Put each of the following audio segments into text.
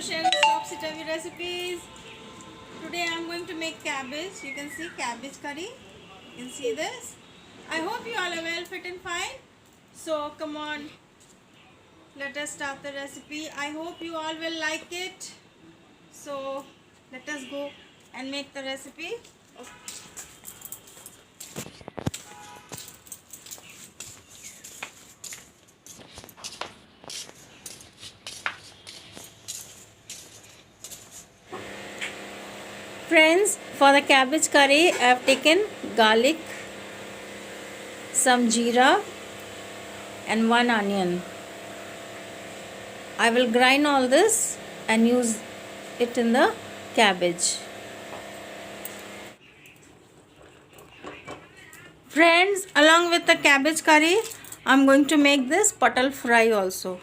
Solutions Topsy-Turvy recipes. Today I am going to make cabbage. You can see cabbage curry. You can see this. I hope you all are well, fit and fine. So come on, let us start the recipe. I hope you all will like it. So let us go and make the recipe. Friends, for the cabbage curry, I have taken garlic, some jeera and one onion. I will grind all this and use it in the cabbage. Friends, along with the cabbage curry, I am going to make this potol fry also.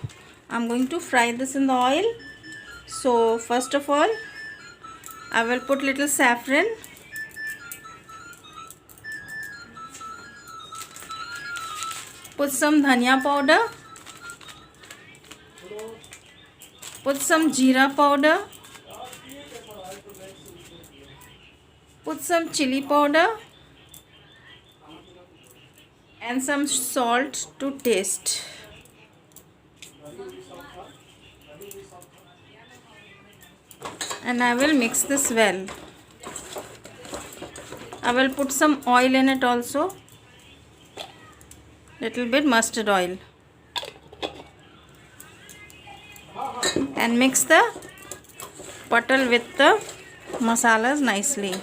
I am going to fry this in the oil. So first of all, I will put little saffron, put some dhania powder, put some jeera powder, put some chili powder and some salt to taste. And I will mix this well. I will put some oil in it also, little bit mustard oil, and mix the potol with the masalas nicely.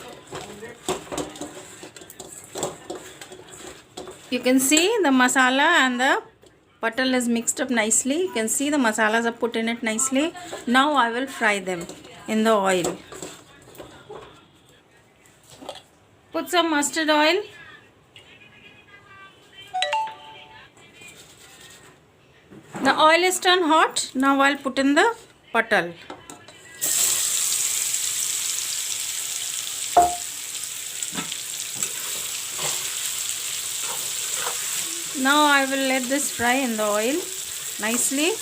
You can see the masala and the potol is mixed up nicely. You can see the masalas are put in it nicely. Now I will fry them in the oil. Put some mustard oil. The oil is turned hot. Now I'll put in the potol. Now I will let this fry in the oil nicely.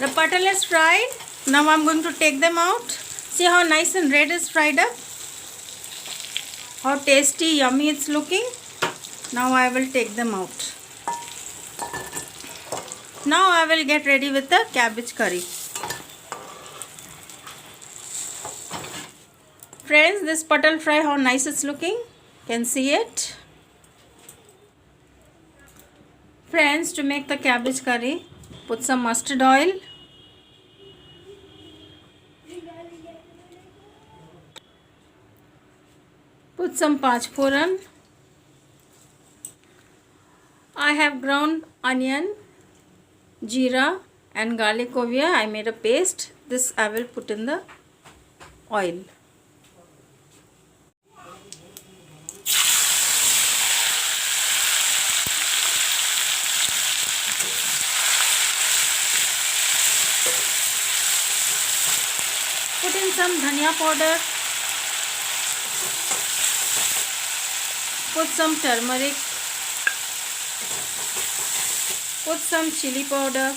The potol is fried. Now I am going to take them out. See how nice and red is fried up. How tasty, yummy it's looking. Now I will take them out. Now I will get ready with the cabbage curry. Friends, this potol fry, how nice it's looking. Can see it. Friends, to make the cabbage curry, put some mustard oil. Put some pachforan. I have ground onion, jeera and garlic over here. I made a paste. This I will put in the oil. Put in some dhania powder. Put some turmeric. Put some chili powder.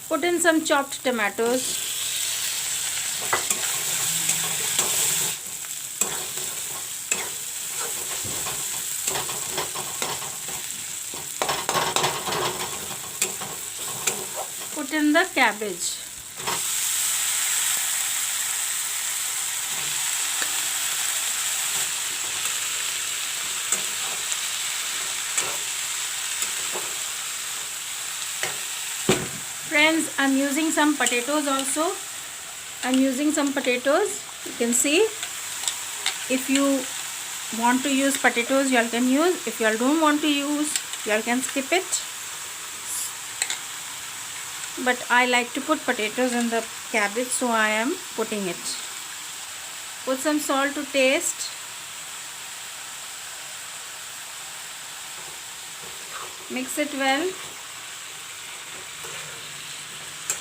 Put in some chopped tomatoes. Put in the cabbage. Friends, I am using some potatoes also. I am using some potatoes. You can see. If you want to use potatoes, you all can use. If you all don't want to use, you all can skip it. But I like to put potatoes in the cabbage, so I am putting it. Put some salt to taste. Mix it well.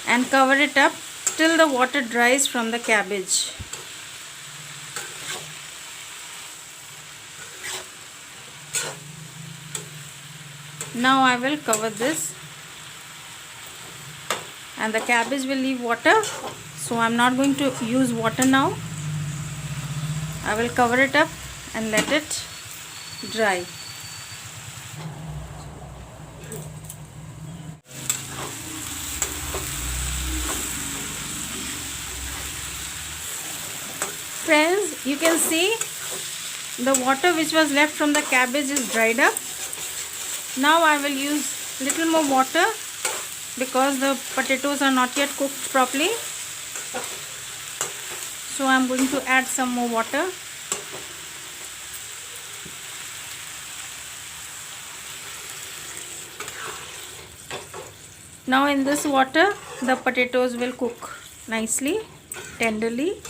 and cover it up till the water dries from the cabbage. Now I will cover this, and the cabbage will leave water, so I'm not going to use water now. I will cover it up and let it dry. Friends, you can see the water which was left from the cabbage is dried up. Now I will use little more water because the potatoes are not yet cooked properly. So I am going to add some more water. Now in this water the potatoes will cook nicely, tenderly.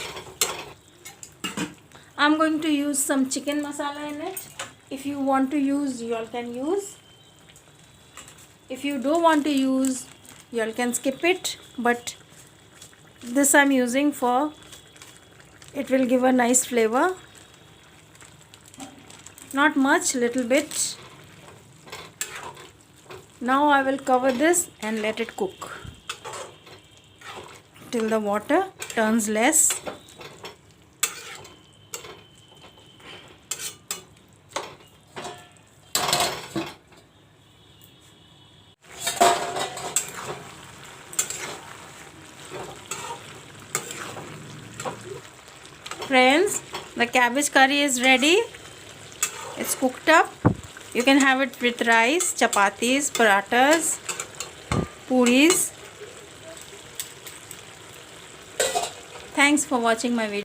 I am going to use some chicken masala in it. If you want to use, you all can use. If you don't want to use, you all can skip it, but this I am using for it will give a nice flavor. Not much, little bit. Now I will cover this and let it cook till the water turns less. Friends, the cabbage curry is ready. It's cooked up. You can have it with rice, chapatis, parathas, puris. Thanks for watching my video.